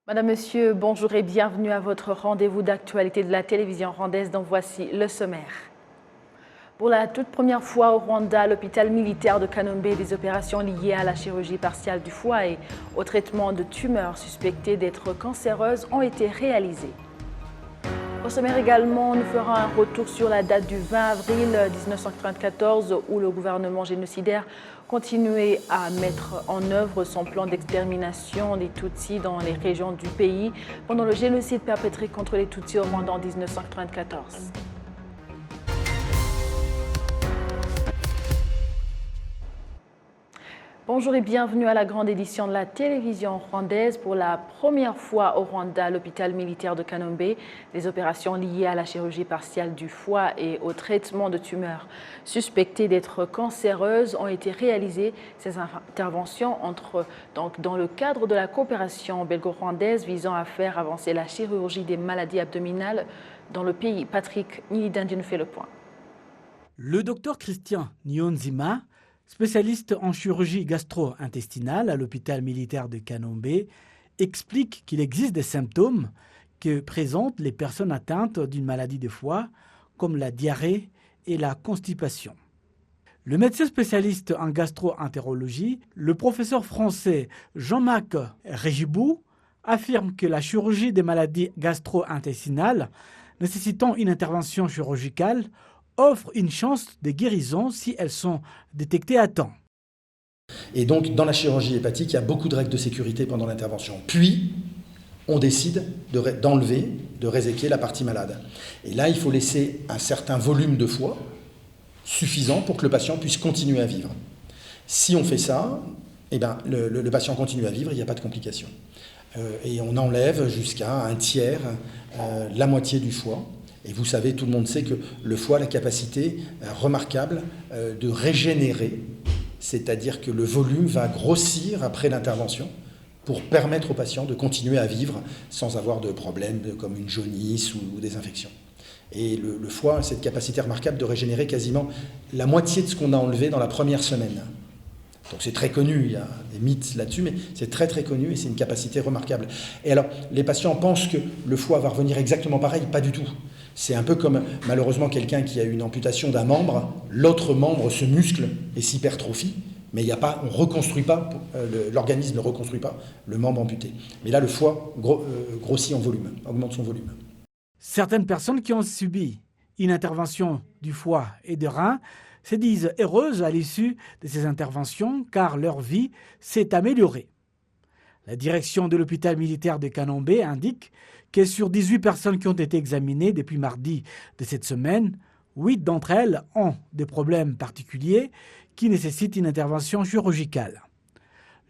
Madame, Monsieur, bonjour et bienvenue à votre rendez-vous d'actualité de la télévision rwandaise dont voici le sommaire. Pour la toute première fois au Rwanda, l'hôpital militaire de Kanombe, des opérations liées à la chirurgie partiale du foie et au traitement de tumeurs suspectées d'être cancéreuses ont été réalisées. Au sommaire également, nous ferons un retour sur la date du 20 avril 1994 où le gouvernement génocidaire continuait à mettre en œuvre son plan d'extermination des Tutsis dans les régions du pays pendant le génocide perpétré contre les Tutsis au Rwanda en 1994. Bonjour et bienvenue à la grande édition de la télévision rwandaise. Pour la première fois au Rwanda, l'hôpital militaire de Kanombe, des opérations liées à la chirurgie partiale du foie et au traitement de tumeurs suspectées d'être cancéreuses ont été réalisées. Ces interventions entrent donc dans le cadre de la coopération belgo-rwandaise visant à faire avancer la chirurgie des maladies abdominales dans le pays. Patrick Nilidandi nous fait le point. Le docteur Christian Niyonzima, spécialiste en chirurgie gastro-intestinale à l'hôpital militaire de Kanombe, explique qu'il existe des symptômes que présentent les personnes atteintes d'une maladie de foie, comme la diarrhée et la constipation. Le médecin spécialiste en gastro-entérologie, le professeur français Jean-Marc Régibou, affirme que la chirurgie des maladies gastro-intestinales nécessitant une intervention chirurgicale offrent une chance de guérison si elles sont détectées à temps. Et donc, dans la chirurgie hépatique, il y a beaucoup de règles de sécurité pendant l'intervention. Puis, on décide d'enlever, de réséquer la partie malade. Et là, il faut laisser un certain volume de foie suffisant pour que le patient puisse continuer à vivre. Si on fait ça, eh ben, le patient continue à vivre, il n'y a pas de complications. Et on enlève jusqu'à un tiers, la moitié du foie. Et vous savez, tout le monde sait que le foie a la capacité remarquable de régénérer, c'est-à-dire que le volume va grossir après l'intervention pour permettre au patient de continuer à vivre sans avoir de problèmes comme une jaunisse ou des infections. Et le foie a cette capacité remarquable de régénérer quasiment la moitié de ce qu'on a enlevé dans la première semaine. Donc c'est très connu, il y a des mythes là-dessus, mais c'est très très connu et c'est une capacité remarquable. Et alors, les patients pensent que le foie va revenir exactement pareil, pas du tout. C'est un peu comme, malheureusement, quelqu'un qui a eu une amputation d'un membre, l'autre membre se muscle et s'hypertrophie, mais il y a pas, on reconstruit pas, l'organisme ne reconstruit pas le membre amputé. Mais là, le foie grossit en volume, augmente son volume. Certaines personnes qui ont subi une intervention du foie et des reins se disent heureuses à l'issue de ces interventions car leur vie s'est améliorée. La direction de l'hôpital militaire de Kanombe indique que sur 18 personnes qui ont été examinées depuis mardi de cette semaine, 8 d'entre elles ont des problèmes particuliers qui nécessitent une intervention chirurgicale.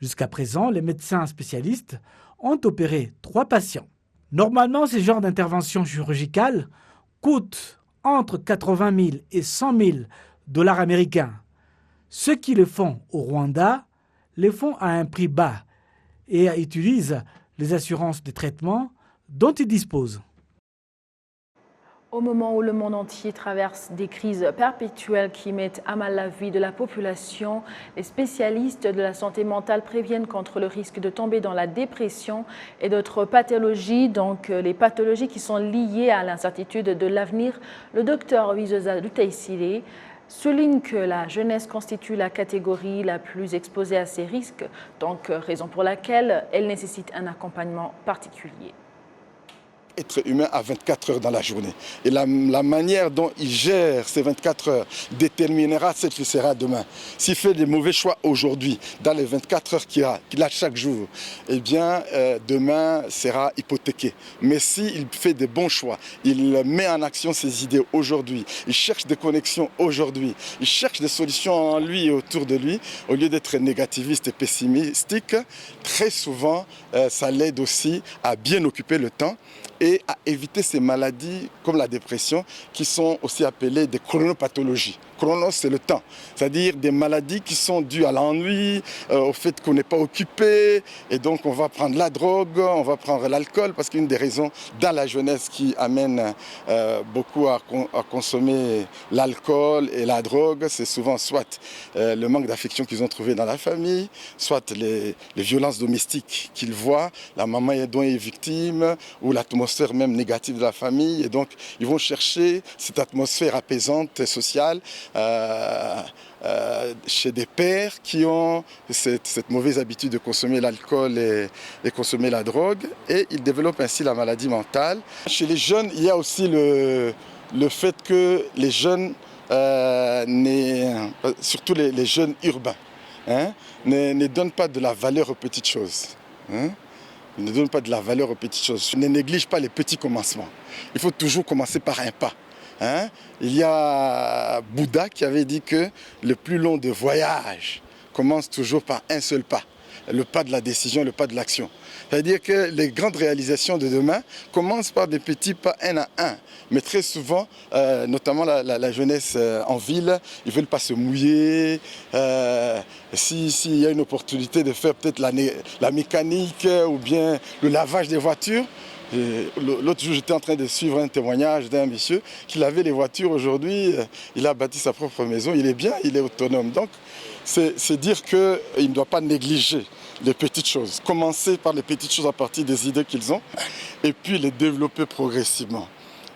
Jusqu'à présent, les médecins spécialistes ont opéré 3 patients. Normalement, ce genre d'intervention chirurgicale coûte entre 80 000 et 100 000 dollars américains. Ceux qui le font au Rwanda le font à un prix bas et utilisent les assurances de traitement dont ils disposent. Au moment où le monde entier traverse des crises perpétuelles qui mettent à mal la vie de la population, les spécialistes de la santé mentale préviennent contre le risque de tomber dans la dépression et d'autres pathologies, donc les pathologies qui sont liées à l'incertitude de l'avenir. Le docteur Wizoza Lutaisile souligne que la jeunesse constitue la catégorie la plus exposée à ces risques, donc raison pour laquelle elle nécessite un accompagnement particulier. Être humain à 24 heures dans la journée. Et la manière dont il gère ces 24 heures déterminera ce qu'il sera demain. S'il fait des mauvais choix aujourd'hui, dans les 24 heures qu'il a chaque jour, eh bien, demain sera hypothéqué. Mais s'il fait des bons choix, il met en action ses idées aujourd'hui, il cherche des connexions aujourd'hui, il cherche des solutions en lui et autour de lui, au lieu d'être négativiste et pessimistique, très souvent, ça l'aide aussi à bien occuper le temps et à éviter ces maladies comme la dépression qui sont aussi appelées des chronopathologies. Chronos, c'est le temps. C'est-à-dire des maladies qui sont dues à l'ennui, au fait qu'on n'est pas occupé. Et donc, on va prendre la drogue, on va prendre l'alcool, parce qu'une des raisons dans la jeunesse qui amène beaucoup à consommer l'alcool et la drogue, c'est souvent soit le manque d'affection qu'ils ont trouvé dans la famille, soit les violences domestiques qu'ils voient, la maman dont est victime, ou l'atmosphère même négative de la famille. Et donc, ils vont chercher cette atmosphère apaisante et sociale chez des pères qui ont cette mauvaise habitude de consommer l'alcool et consommer la drogue. Et ils développent ainsi la maladie mentale. Chez les jeunes, il y a aussi le fait que les jeunes, surtout les jeunes urbains, ne donnent pas de la valeur aux petites choses. Ils ne donnent pas de la valeur aux petites choses. Ne néglige pas les petits commencements. Il faut toujours commencer par un pas. Il y a Bouddha qui avait dit que le plus long des voyages commence toujours par un seul pas. Le pas de la décision, le pas de l'action. C'est-à-dire que les grandes réalisations de demain commencent par des petits pas un à un. Mais très souvent, notamment la jeunesse en ville, ils ne veulent pas se mouiller. S'il y a une opportunité de faire peut-être la mécanique ou bien le lavage des voitures. L'autre jour, j'étais en train de suivre un témoignage d'un monsieur qui lavait les voitures. Aujourd'hui, il a bâti sa propre maison. Il est bien, il est autonome. Donc, c'est dire qu'il ne doit pas négliger les petites choses. Commencer par les petites choses à partir des idées qu'ils ont et puis les développer progressivement.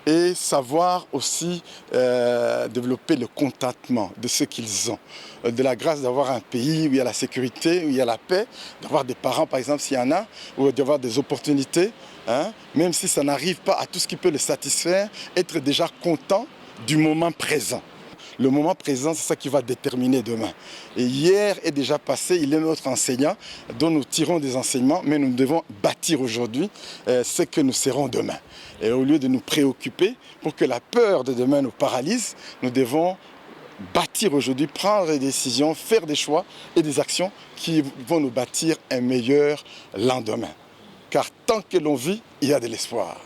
Et savoir aussi développer le contentement de ce qu'ils ont. De la grâce d'avoir un pays où il y a la sécurité, où il y a la paix, d'avoir des parents par exemple s'il y en a, ou d'avoir des opportunités, même si ça n'arrive pas à tout ce qui peut le satisfaire, être déjà content du moment présent. Le moment présent, c'est ça qui va déterminer demain. Et hier est déjà passé, il est notre enseignant, dont nous tirons des enseignements, mais nous devons bâtir aujourd'hui ce que nous serons demain. Et au lieu de nous préoccuper, pour que la peur de demain nous paralyse, nous devons bâtir aujourd'hui, prendre des décisions, faire des choix et des actions qui vont nous bâtir un meilleur lendemain. Car tant que l'on vit, il y a de l'espoir.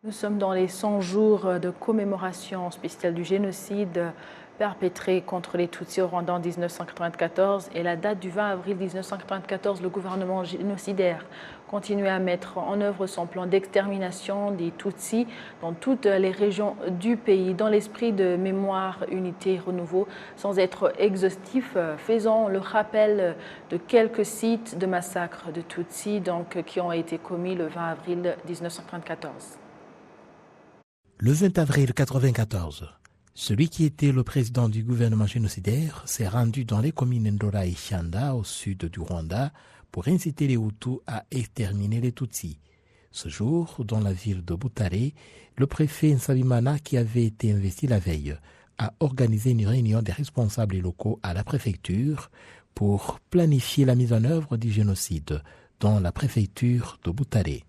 Nous sommes dans les 100 jours de commémoration spéciale du génocide perpétré contre les Tutsis au Rwanda en 1994 et la date du 20 avril 1994, le gouvernement génocidaire continue à mettre en œuvre son plan d'extermination des Tutsis dans toutes les régions du pays. Dans l'esprit de mémoire, unité et renouveau, sans être exhaustif, faisons le rappel de quelques sites de massacres de Tutsis qui ont été commis le 20 avril 1994. Le 20 avril 1994, celui qui était le président du gouvernement génocidaire s'est rendu dans les communes Ndora et Shanda, au sud du Rwanda, pour inciter les Hutus à exterminer les Tutsis. Ce jour, dans la ville de Butare, le préfet Nsabimana, qui avait été investi la veille, a organisé une réunion des responsables locaux à la préfecture pour planifier la mise en œuvre du génocide dans la préfecture de Butare.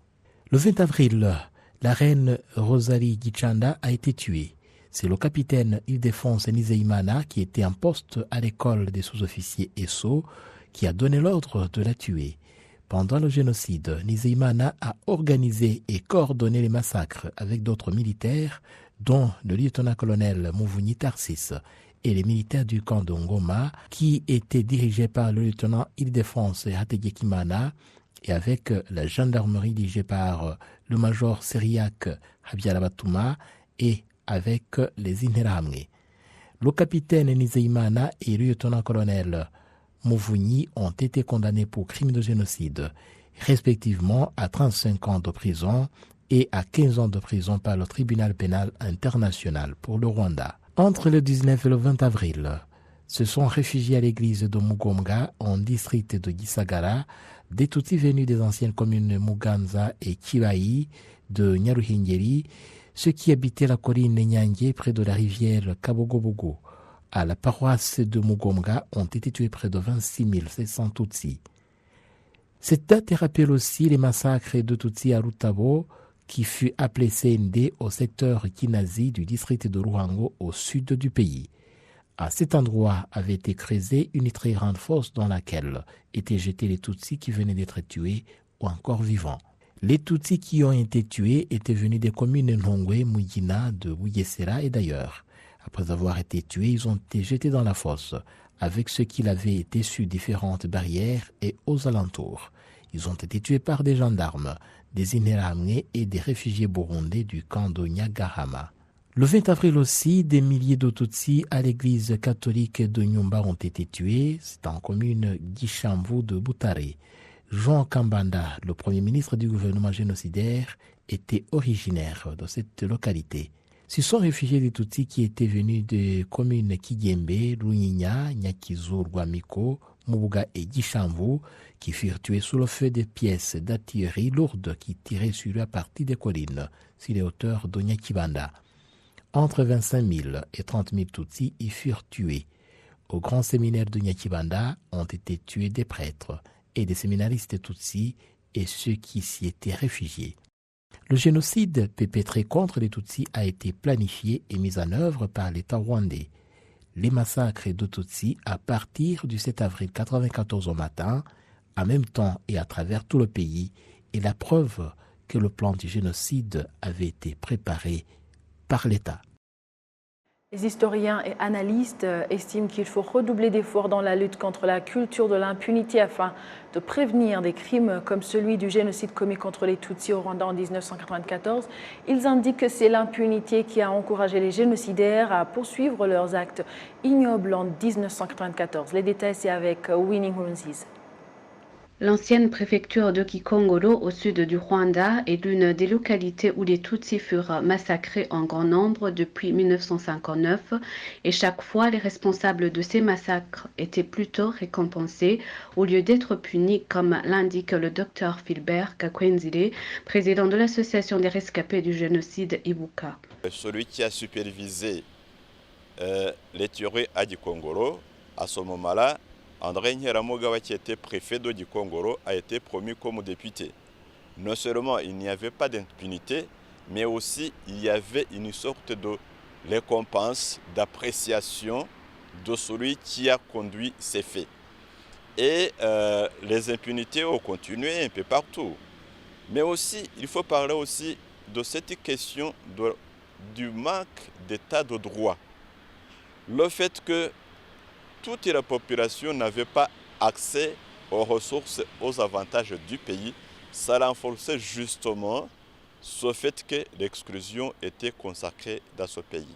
Le 20 avril, la reine Rosalie Gichanda a été tuée. C'est le capitaine Ildefonse Nizeimana, qui était en poste à l'école des sous-officiers ESSO, qui a donné l'ordre de la tuer. Pendant le génocide, Nizeimana a organisé et coordonné les massacres avec d'autres militaires, dont le lieutenant-colonel Muvunyi Tarsis et les militaires du camp de Ngoma, qui étaient dirigés par le lieutenant Ildefonse Hategekimana, et avec la gendarmerie dirigée par le major syriaque Habiala Batuma et avec les Interahamwe. Le capitaine Nizeimana et le lieutenant-colonel Muvunyi ont été condamnés pour crimes de génocide, respectivement à 35 ans de prison et à 15 ans de prison par le tribunal pénal international pour le Rwanda. Entre le 19 et le 20 avril, se sont réfugiés à l'église de Mugomga, en district de Gisagara, des Tutsis venus des anciennes communes Muganza et Kibayi de Nyaruhingeri, ceux qui habitaient la colline Nyange près de la rivière Kabogobogo. À la paroisse de Mugomga ont été tués près de 26 700 Tutsis. Cette date rappelle aussi les massacres de Tutsis à Rutabo, qui fut appelé CND au secteur Kinazi du district de Ruhango au sud du pays. À cet endroit avait été creusée une très grande fosse dans laquelle étaient jetés les Tutsis qui venaient d'être tués ou encore vivants. Les Tutsis qui ont été tués étaient venus des communes Nhongwe, Mugina, de Bouguessera et d'ailleurs. Après avoir été tués, ils ont été jetés dans la fosse avec ceux qui avaient été sur différentes barrières et aux alentours. Ils ont été tués par des gendarmes, des Interahamwe et des réfugiés burundais du camp de Nyagahama. Le 20 avril aussi, des milliers de Tutsis à l'église catholique de Nyumba ont été tués. C'est en commune Gishamvu de Butare. Jean Kambanda, le premier ministre du gouvernement génocidaire, était originaire de cette localité. Ce sont réfugiés des Tutsis qui étaient venus des communes Kigembe, Runyinya, Nyakizu, Rwamiko, Mubuga et Gishamvu, qui furent tués sous le feu des pièces d'artillerie lourdes qui tiraient sur eux à partir des collines, sur les hauteurs de Nyakibanda. Entre 25 000 et 30 000 Tutsis y furent tués. Au grand séminaire de Nyakibanda ont été tués des prêtres et des séminaristes Tutsis et ceux qui s'y étaient réfugiés. Le génocide perpétré contre les Tutsis a été planifié et mis en œuvre par l'État rwandais. Les massacres de Tutsis à partir du 7 avril 1994 au matin, en même temps et à travers tout le pays, est la preuve que le plan du génocide avait été préparé par l'État. Les historiens et analystes estiment qu'il faut redoubler d'efforts dans la lutte contre la culture de l'impunité afin de prévenir des crimes comme celui du génocide commis contre les Tutsis au Rwanda en 1994. Ils indiquent que c'est l'impunité qui a encouragé les génocidaires à poursuivre leurs actes ignobles en 1994. Les détails, c'est avec Winnie Nkurunziza. L'ancienne préfecture de Gikongoro au sud du Rwanda est l'une des localités où les Tutsis furent massacrés en grand nombre depuis 1959 et chaque fois les responsables de ces massacres étaient plutôt récompensés au lieu d'être punis comme l'indique le docteur Philbert Kakwenzile, président de l'association des rescapés du génocide Ibuka. Celui qui a supervisé les tueries à Gikongoro, à ce moment-là, André Nyeramogawa, qui était préfet de Gikongoro, a été promu comme député. Non seulement il n'y avait pas d'impunité, mais aussi il y avait une sorte de récompense, d'appréciation de celui qui a conduit ces faits. Et les impunités ont continué un peu partout. Mais aussi, il faut parler aussi de cette question du manque d'état de droit. Le fait que toute la population n'avait pas accès aux ressources, aux avantages du pays, ça renforçait justement ce fait que l'exclusion était consacrée dans ce pays.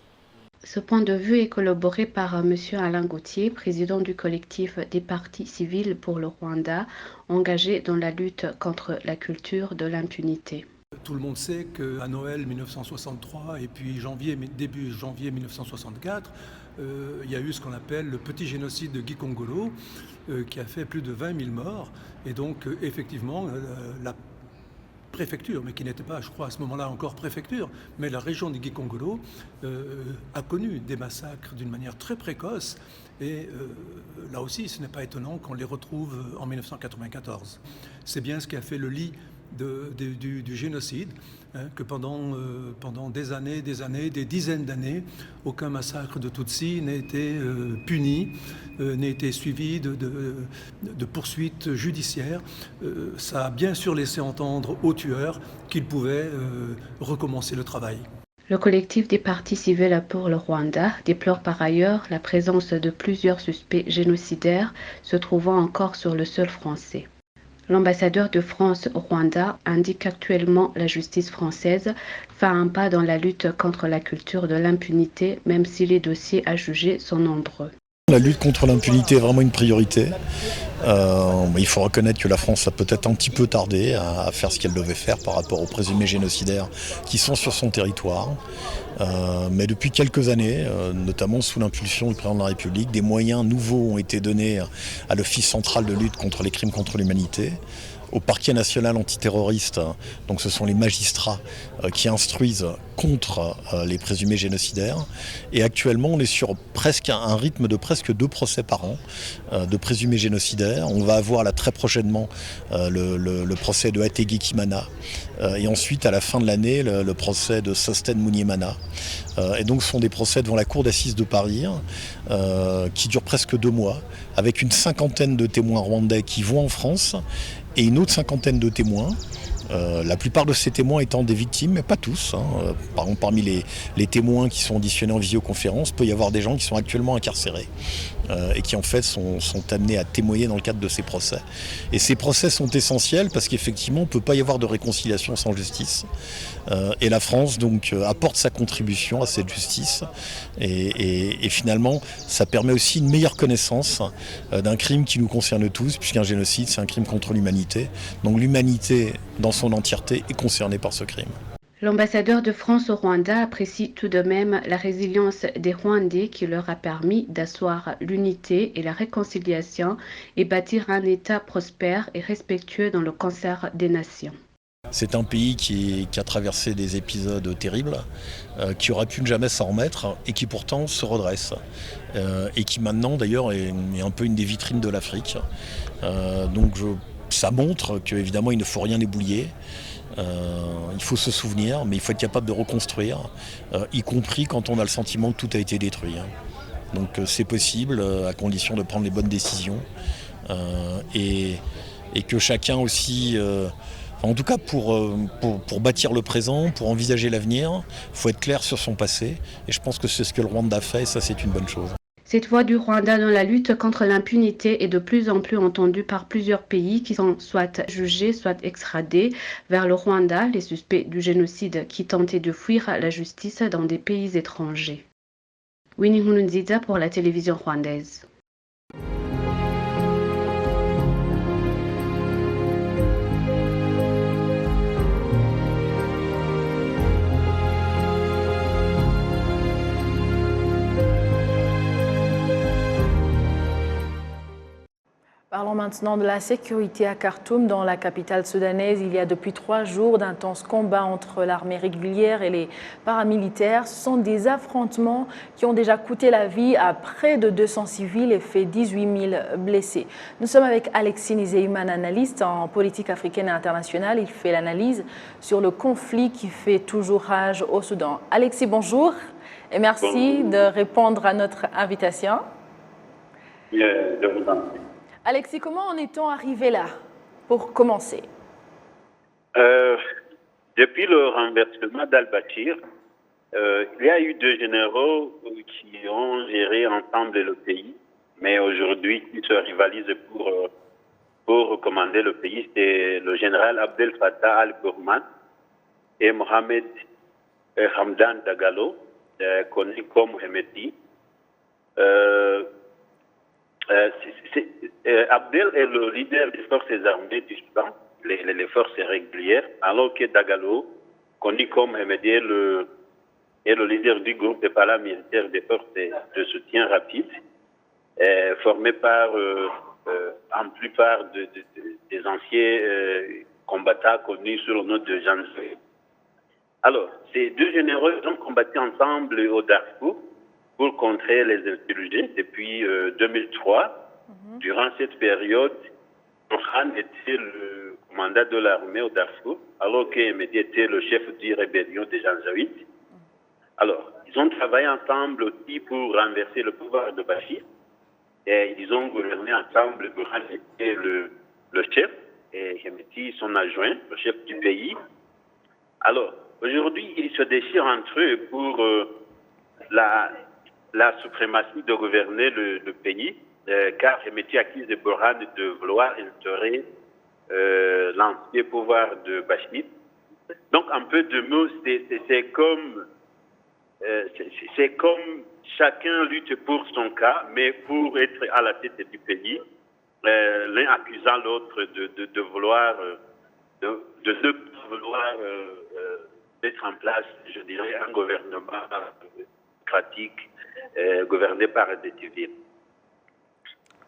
Ce point de vue est collaboré par M. Alain Gauthier, président du collectif des partis civils pour le Rwanda, engagé dans la lutte contre la culture de l'impunité. Tout le monde sait qu'à Noël 1963 et puis début janvier 1964, il y a eu ce qu'on appelle le petit génocide de Gikongoro qui a fait plus de 20 000 morts. Et donc effectivement, la préfecture, mais qui n'était pas, je crois, à ce moment-là encore préfecture, mais la région de Gikongoro a connu des massacres d'une manière très précoce. Et là aussi, ce n'est pas étonnant qu'on les retrouve en 1994. C'est bien ce qui a fait le lit du génocide, hein, que pendant des années, des dizaines d'années, aucun massacre de Tutsis n'a été puni, n'a été suivi de poursuites judiciaires. Ça a bien sûr laissé entendre aux tueurs qu'ils pouvaient recommencer le travail. Le collectif des partis civils pour le Rwanda déplore par ailleurs la présence de plusieurs suspects génocidaires se trouvant encore sur le sol français. L'ambassadeur de France au Rwanda indique qu'actuellement la justice française fait un pas dans la lutte contre la culture de l'impunité, même si les dossiers à juger sont nombreux. La lutte contre l'impunité est vraiment une priorité. Il faut reconnaître que la France a peut-être un petit peu tardé à faire ce qu'elle devait faire par rapport aux présumés génocidaires qui sont sur son territoire. Mais depuis quelques années, notamment sous l'impulsion du président de la République, des moyens nouveaux ont été donnés à l'Office central de lutte contre les crimes contre l'humanité, au parquet national antiterroriste. Donc ce sont les magistrats qui instruisent contre les présumés génocidaires. Et actuellement, on est sur presque un rythme de presque 2 procès par an de présumés génocidaires. On va avoir là très prochainement le procès de Hategui Kimana et ensuite à la fin de l'année le procès de Sosten Munyemana. Et donc ce sont des procès devant la cour d'assises de Paris qui durent presque 2 mois avec une 50aine de témoins rwandais qui vont en France et une autre 50aine de témoins. La plupart de ces témoins étant des victimes, mais pas tous. Par exemple, parmi les témoins qui sont auditionnés en visioconférence, il peut y avoir des gens qui sont actuellement incarcérés et qui en fait sont amenés à témoigner dans le cadre de ces procès. Et ces procès sont essentiels parce qu'effectivement, on ne peut pas y avoir de réconciliation sans justice. Et la France donc apporte sa contribution à cette justice et finalement ça permet aussi une meilleure connaissance d'un crime qui nous concerne tous, puisqu'un génocide c'est un crime contre l'humanité. Donc l'humanité dans son entièreté est concernée par ce crime. L'ambassadeur de France au Rwanda apprécie tout de même la résilience des Rwandais qui leur a permis d'asseoir l'unité et la réconciliation et bâtir un État prospère et respectueux dans le concert des nations. C'est un pays qui a traversé des épisodes terribles, qui aurait pu ne jamais s'en remettre et qui pourtant se redresse. Et qui maintenant d'ailleurs est un peu une des vitrines de l'Afrique. Donc ça montre qu'évidemment il ne faut rien ébouiller. Il faut se souvenir, mais il faut être capable de reconstruire, y compris quand on a le sentiment que tout a été détruit. Donc c'est possible à condition de prendre les bonnes décisions et que chacun aussi... En tout cas, pour bâtir le présent, pour envisager l'avenir, il faut être clair sur son passé. Et je pense que c'est ce que le Rwanda fait, et ça, c'est une bonne chose. Cette voix du Rwanda dans la lutte contre l'impunité est de plus en plus entendue par plusieurs pays qui sont soit jugés, soit extradés vers le Rwanda, les suspects du génocide qui tentaient de fuir la justice dans des pays étrangers. Winnie Nkurunziza pour la télévision rwandaise. Parlons maintenant de la sécurité à Khartoum, dans la capitale soudanaise. Il y a depuis 3 jours d'intenses combats entre l'armée régulière et les paramilitaires. Ce sont des affrontements qui ont déjà coûté la vie à près de 200 civils et fait 18 000 blessés. Nous sommes avec Alexis Nizeyman, analyste en politique africaine et internationale. Il fait l'analyse sur le conflit qui fait toujours rage au Soudan. Alexis, bonjour et merci de répondre à notre invitation. Je vous en prie. Alexis, comment en est-on arrivé là, pour commencer? Depuis le renversement d'Al-Bashir, il y a eu 2 généraux qui ont géré ensemble le pays, mais aujourd'hui, ils se rivalisent pour commander le pays. C'est le général Abdel Fattah al-Burhan et Mohamed Hamdan Dagalo, connu comme Hemeti. Abdel est le leader des forces armées du Soudan, les forces régulières, alors que Dagalo, connu comme Hemedi, est le leader du groupe de paramilitaires des forces de soutien rapide, formé par en plupart des anciens combattants connus sous le nom de Janjaweed. Alors, ces 2 généraux ont combattu ensemble au Darfour pour contrer les insurgés depuis 2003. Durant cette période, Burhan était le commandant de l'armée au Darfour, alors qu'Hemedi était le chef de rébellion de Janjaweed. Alors, ils ont travaillé ensemble aussi pour renverser le pouvoir de Bashir. Et ils ont gouverné ensemble. Burhan était le chef et Hemedi son adjoint, le chef du pays. Alors, aujourd'hui, ils se déchirent entre eux pour la suprématie de gouverner le pays, car Hemedi accuse de Burhan de vouloir instaurer l'ancien pouvoir de Bashir. Donc, un peu de mots, c'est comme chacun lutte pour son cas, mais pour être à la tête du pays, l'un accusant l'autre de vouloir mettre en place, je dirais, un gouvernement démocratique gouverné par des civils.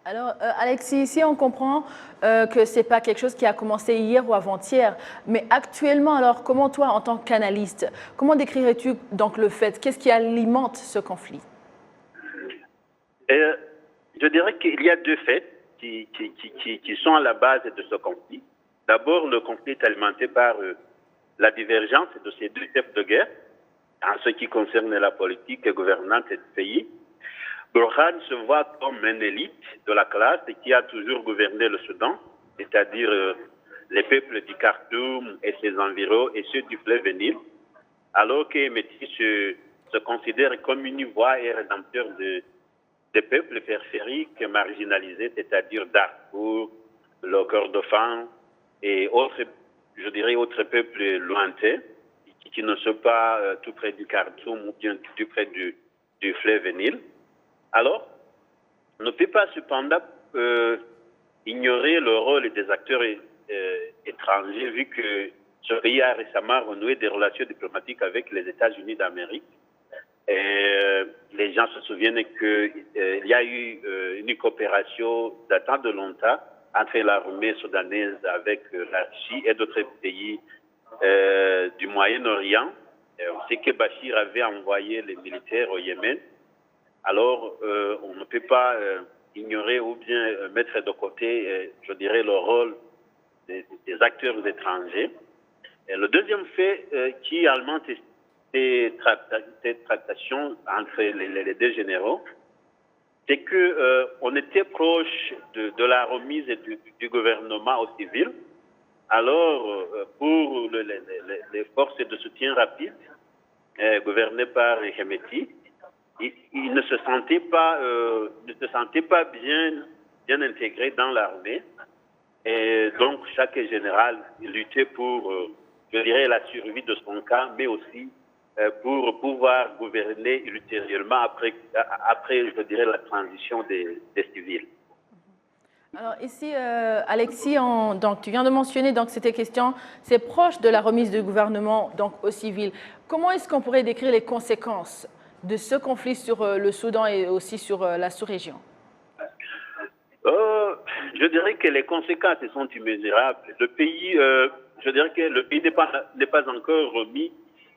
Alors, Alexis, ici, on comprend que ce n'est pas quelque chose qui a commencé hier ou avant-hier. Mais actuellement, alors, comment toi, en tant qu'analyste, comment décrirais-tu donc le fait? Qu'est-ce qui alimente ce conflit? Je dirais qu'il y a deux faits qui sont à la base de ce conflit. D'abord, le conflit est alimenté par la divergence de ces deux chefs de guerre en ce qui concerne la politique et gouvernante du pays. Burhan se voit comme une élite de la classe qui a toujours gouverné le Soudan, c'est-à-dire les peuples du Khartoum et ses environs et ceux du fleuve Nil, alors que Hemeti se considère comme une voix et rédempteur des peuples périphériques marginalisés, c'est-à-dire Darfour, le Kordofan et autres, je dirais, autres peuples lointains qui ne sont pas tout près du Khartoum ou bien tout près du fleuve Nil. Alors, on ne peut pas cependant ignorer le rôle des acteurs étrangers, vu que ce pays a récemment renoué des relations diplomatiques avec les États-Unis d'Amérique. Les gens se souviennent qu'il y a eu une coopération datant de longtemps entre l'armée soudanaise avec la Russie et d'autres pays du Moyen-Orient. On sait que Bachir avait envoyé les militaires au Yémen. Alors, on ne peut pas ignorer ou bien mettre de côté, je dirais, le rôle des acteurs étrangers. Et le deuxième fait qui alimente ces tractations entre les deux généraux, c'est qu'on était proche de la remise du gouvernement au civil. Alors, pour les forces de soutien rapide gouvernées par Hemeti, il ne se sentait pas bien intégré dans l'armée. Et donc, chaque général luttait pour, je dirais, la survie de son camp, mais aussi pour pouvoir gouverner ultérieurement après, je dirais, la transition des civils. Alors ici, Alexis, donc, tu viens de mentionner donc cette question, c'est proche de la remise du gouvernement donc, au civil. Comment est-ce qu'on pourrait décrire les conséquences de ce conflit sur le Soudan et aussi sur la sous-région? Je dirais que les conséquences sont immesurable. Le pays, je dirais que le pays n'est pas encore remis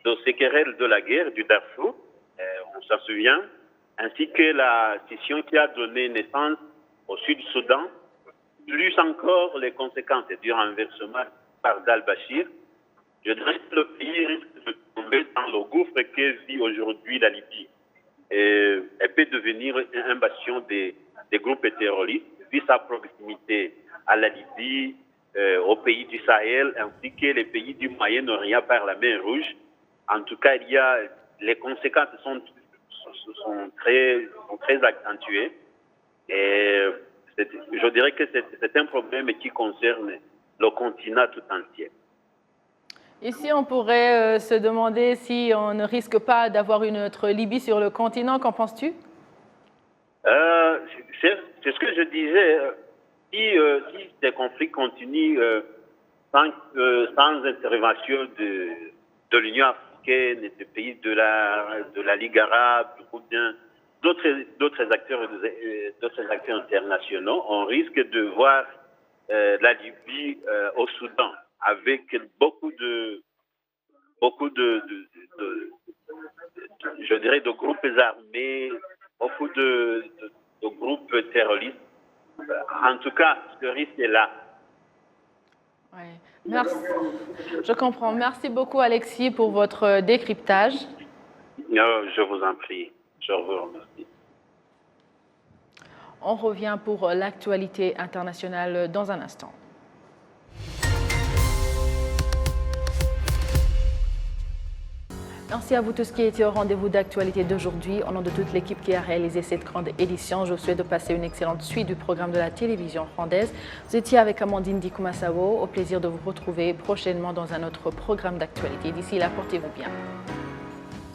de ces querelles de la guerre du Darfour, on s'en souvient, ainsi que la scission qui a donné naissance au Sud-Soudan, plus encore les conséquences du renversement par Al-Bachir. Je dirais que le pays risque de tomber dans le gouffre que vit aujourd'hui la Libye. Elle peut devenir un bastion des groupes terroristes, vu sa proximité à la Libye, aux pays du Sahel, ainsi que les pays du Moyen-Orient par la mer Rouge. En tout cas, les conséquences sont très accentuées. Et je dirais que c'est un problème qui concerne le continent tout entier. Ici, on pourrait se demander si on ne risque pas d'avoir une autre Libye sur le continent. Qu'en penses-tu? C'est ce que je disais. Si ces conflits continuent sans intervention de l'Union africaine et des pays de la Ligue arabe ou bien d'autres acteurs internationaux, on risque de voir la Libye au Soudan avec beaucoup de je dirais de groupes armés, beaucoup de groupes terroristes. En tout cas, ce risque est là. Oui. Merci. Je comprends. Merci beaucoup, Alexis, pour votre décryptage. Je vous en prie. Je vous remercie. On revient pour l'actualité internationale dans un instant. Merci à vous tous qui étiez au rendez-vous d'actualité d'aujourd'hui. Au nom de toute l'équipe qui a réalisé cette grande édition, je vous souhaite de passer une excellente suite du programme de la télévision rwandaise. Vous étiez avec Amandine Dikumasabo. Au plaisir de vous retrouver prochainement dans un autre programme d'actualité. D'ici là, portez-vous bien.